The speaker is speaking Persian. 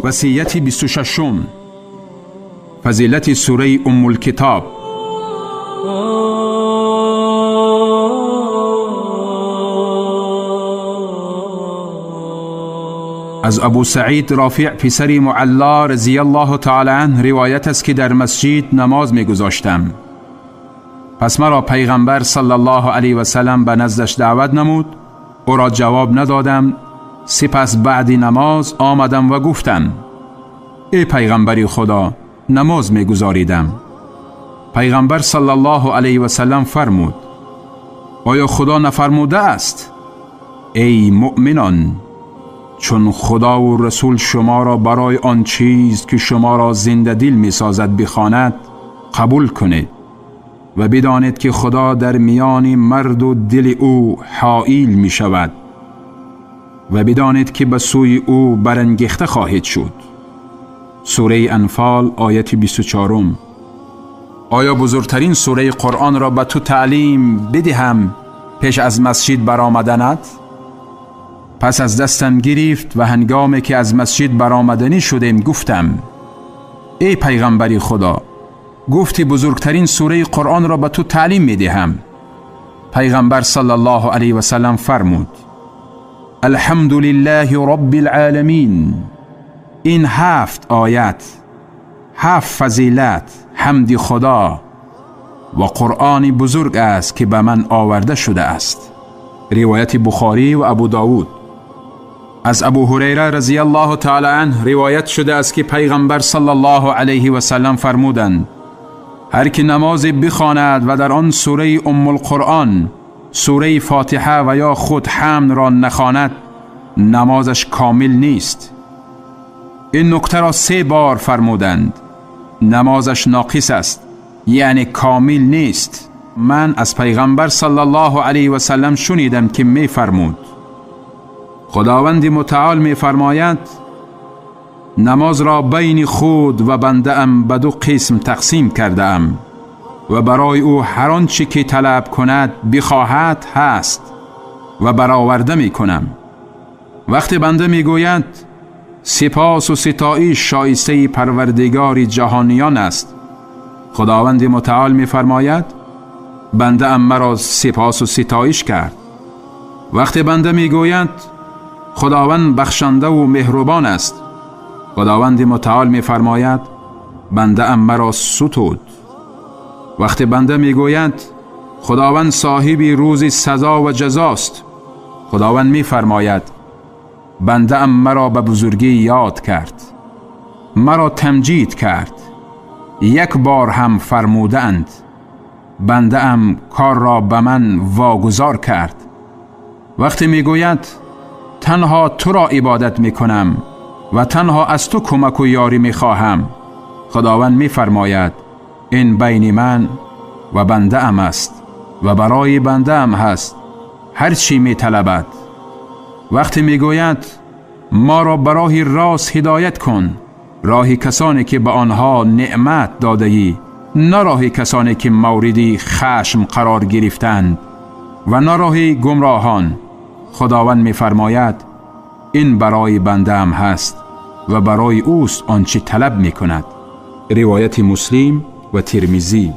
وصیت 26 فضیلت سوره ام الکتاب. از ابو سعید رافع پسر معلا رضی الله تعالی عنه روایت است که در مسجد نماز می گذاشتم. پس مرا پیغمبر صلی الله علیه و سلم به نزدش دعوت نمود. او را جواب ندادم. سپس بعد نماز آمدم و گفتم: ای پیغمبر خدا، نماز می گذاریدم. پیغمبر صلی الله علیه و سلم فرمود: آیا خدا نفرموده است ای مؤمنان، چون خدا و رسول شما را برای آن چیز که شما را زنده دل می سازد بخواند قبول کنید و بدانید که خدا در میان مرد و دل او حائل می شود و بدانید که به سوی او برانگیخته خواهید شد. سوره انفال آیت 24. آیا بزرگترین سوره قرآن را به تو تعلیم بدهم پیش از مسجد برآمدنت؟ پس از دستم گرفت و هنگامی که از مسجد برآمدنی شدیم گفتم: ای پیغمبر خدا، گفتی بزرگترین سوره قرآن را به تو تعلیم میدهم. پیغمبر صلی الله علیه و سلم فرمود: الحمد لله رب العالمین. این 7 آیت، 7 فضیلت، حمد خدا و قرآن بزرگ است که به من آورده شده است. روایت بخاری و ابو داود. از ابو هریره رضی الله تعالی عنه روایت شده است که پیغمبر صلی الله علیه و سلم فرمودند: هر که نماز بخواند و در آن سوره ام القرآن، سوره فاتحه و یا خود حمد را نخواند، نمازش کامل نیست. این نکته را 3 بار فرمودند. نمازش ناقص است، یعنی کامل نیست. من از پیغمبر صلی الله علیه و سلم شنیدم که می فرمود: خداوند متعال می فرماید: نماز را بین خود و بنده ام به 2 قسم تقسیم کرده ام و برای او هر آنچه که طلب کند بخواهد هست و برآورده می کنم. وقتی بنده می گوید سپاس و ستایش شایسته پروردگار جهانیان است، خداوند متعال می فرماید: بنده ام مرا سپاس و ستایش کرد. وقتی بنده می گوید خداوند بخشنده و مهربان است، خداوند متعال می فرماید: بنده ام مرا ستود. وقتی بنده می گوید خداوند صاحب روز سزا و جزاست، خداوند می فرماید: بنده ام مرا به بزرگی یاد کرد، مرا تمجید کرد. 1 بار هم فرموده اند: بنده ام کار را به من واگذار کرد. وقتی می گوید تنها تو را عبادت می کنم و تنها از تو کمک و یاری می خواهم، خداوند می فرماید: این بین من و بنده ام است و برای بنده ام هست هر چی می طلبد. وقتی می گوید ما را به راه راست هدایت کن، راه کسانی که به آنها نعمت داده ای، نه راه کسانی که موردی خشم قرار گرفتند و نه راه گمراهان، خداوند می فرماید: این برای بنده ام هست و برای اوست آنچه طلب می کند. روایت مسلم و ترمذی.